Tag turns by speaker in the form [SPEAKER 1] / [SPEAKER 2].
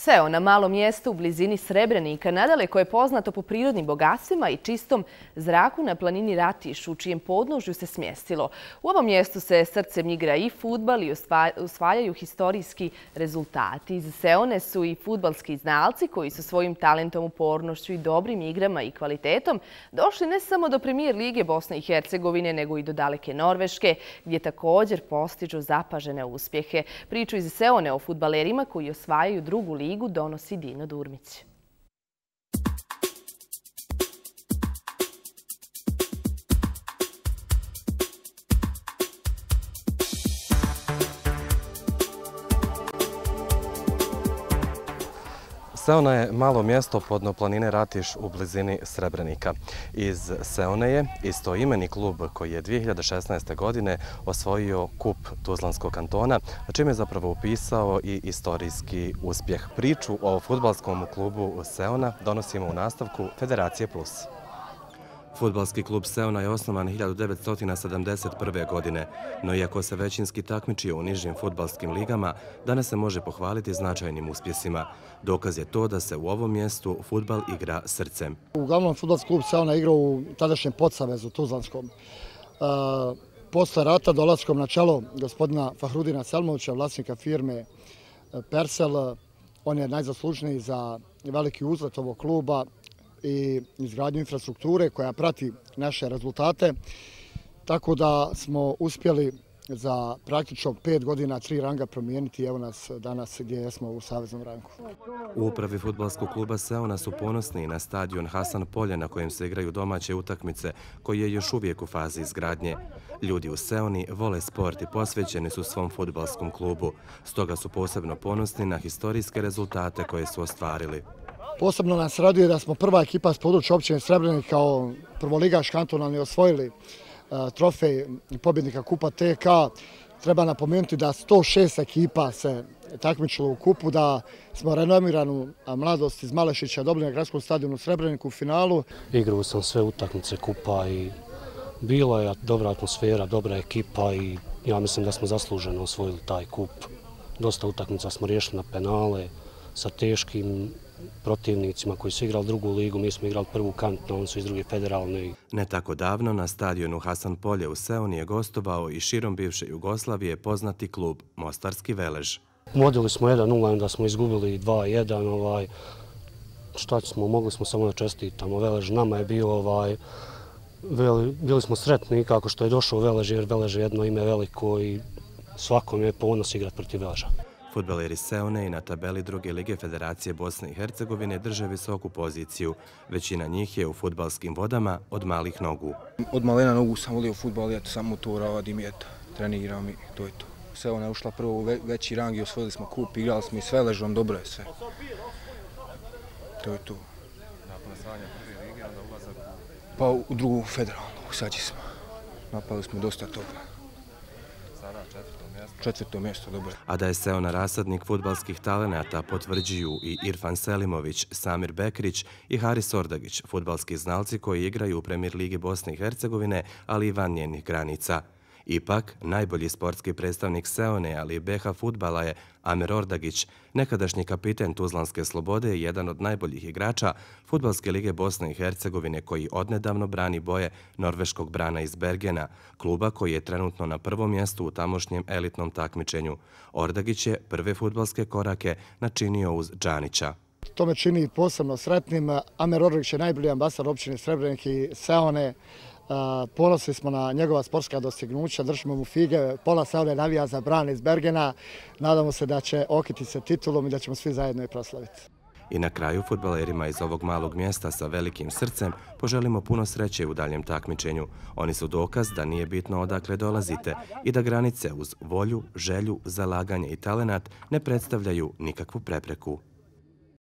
[SPEAKER 1] Seo na malo mjesto u blizini Srebrenika, nadaleko je poznato po prirodnim bogatstvima i čistom zraku na planini Ratiš, u čijem podnožju se smjestilo. U ovom mjestu se srcem igra i fudbal i osvajaju historijski rezultati. Iz Seone su i fudbalski znalci koji su svojim talentom, upornošću i dobrim igrama i kvalitetom došli ne samo do Premijer lige Bosne i Hercegovine, nego i do daleke Norveške, gdje također postižu zapažene uspjehe. Priču iz Seone o fudbalerima koji osvajaju drugu ligu donosi Dino Durmić.
[SPEAKER 2] Seona je malo mjesto podno planine Ratiš u blizini Srebrenika. Iz Seone je istoimeni klub koji je 2016. godine osvojio kup Tuzlanskog kantona, a čime je zapravo upisao i istorijski uspjeh. Priču o fudbalskom klubu Seona donosimo u nastavku Federacije Plus. Fudbalski klub Seona je osnovan 1971. godine, no iako se većinski takmičio u nižim fudbalskim ligama, danas se može pohvaliti značajnim uspjesima. Dokaz je to da se u ovom mjestu fudbal igra srcem.
[SPEAKER 3] Uglavnom, fudbalski klub Seona igrao u tadašnjem Podsavezu Tuzlanskom. Posle rata dolaskom na čelo gospodina Fahrudina Selmovića, vlasnika firme Persel, on je najzaslužniji za veliki uzlet ovog kluba i izgradnju infrastrukture koja prati naše rezultate. Tako da smo uspjeli za praktično 5 godina 3 ranga promijeniti. Evo nas danas gdje jesmo u saveznom rangu.
[SPEAKER 2] U upravi fudbalskog kluba Seona su ponosni na stadion Hasan Polje na kojem se igraju domaće utakmice, koji je još uvijek u fazi izgradnje. Ljudi u Seoni vole sport i posvećeni su svom fudbalskom klubu. Stoga su posebno ponosni na historijske rezultate koje su ostvarili.
[SPEAKER 3] Posebno nas raduje da smo prva ekipa s područja općine Srebrenik kao prvoligaš kantonalni osvojili trofej pobjednika kupa TK. Treba napomenuti da 106 ekipa se takmičilo u kupu, da smo renomiranu mladost iz Malešića dobili na gradskom stadionu u Srebreniku u finalu.
[SPEAKER 4] Igrao sam sve utakmice kupa i bila je dobra atmosfera, dobra ekipa i ja mislim da smo zasluženo osvojili taj kup. Dosta utakmica smo riješili na penale sa teškim protivnicima koji su igrali drugu ligu. Mi smo igrali prvu kantonu, oni su iz druge federalne.
[SPEAKER 2] Ne tako davno na stadionu Hasan Polje u Seoni je gostovao i širom bivše Jugoslavije poznati klub Mostarski Velež.
[SPEAKER 4] Vodili smo 1-0, onda smo izgubili 2-1. Šta ćemo, mogli smo samo da čestitamo. Velež nama je bio, bili smo sretni kako što je došao Velež, jer Velež je jedno ime veliko i svakom je ponos igrati protiv Veleža.
[SPEAKER 2] Fudbaleri Seone i na tabeli druge lige Federacije Bosne i Hercegovine drže visoku poziciju. Većina njih je u fudbalskim vodama od malih nogu.
[SPEAKER 5] Od malena nogu sam volio fudbal, samo to radim, treniram i to je to. Seona je ušla prvo u veći rang i osvojili smo kup, igrali smo i s Veležom, dobro je sve. To je to.
[SPEAKER 2] Nakon osvajanja prve lige, onda ulazak u...
[SPEAKER 5] Pa u drugu federalnu, sad smo. Napali smo dosta toga.
[SPEAKER 2] Sada
[SPEAKER 5] četvrto mjesto, dobro.
[SPEAKER 2] A da je Seona rasadnik fudbalskih talenata potvrđuju i Irfan Selimović, Samir Bekrić i Haris Ordagić, fudbalski znalci koji igraju u Premijer ligi Bosne i Hercegovine, ali i van njenih granica. Ipak, najbolji sportski predstavnik Seone, ali i BH fudbala je Amir Ordagić, nekadašnji kapiten Tuzlanske Slobode i jedan od najboljih igrača Fudbalske lige Bosne i Hercegovine koji odnedavno brani boje norveškog Brana iz Bergena, kluba koji je trenutno na prvom mjestu u tamošnjem elitnom takmičenju. Ordagić je prve fudbalske korake načinio uz Džanića.
[SPEAKER 3] To me čini posebno sretnim. Amir Ordagić je najbolji ambasador općine Srebrenik i Seone. Ponosni smo na njegova sportska dostignuća, držimo mu fige, pola Seone navija za Brana iz Bergena. Nadamo se da će okiti se titulom i da ćemo svi zajedno i proslaviti.
[SPEAKER 2] I na kraju fudbalerima iz ovog malog mjesta sa velikim srcem poželimo puno sreće u daljem takmičenju. Oni su dokaz da nije bitno odakle dolazite i da granice uz volju, želju, zalaganje i talenat ne predstavljaju nikakvu prepreku.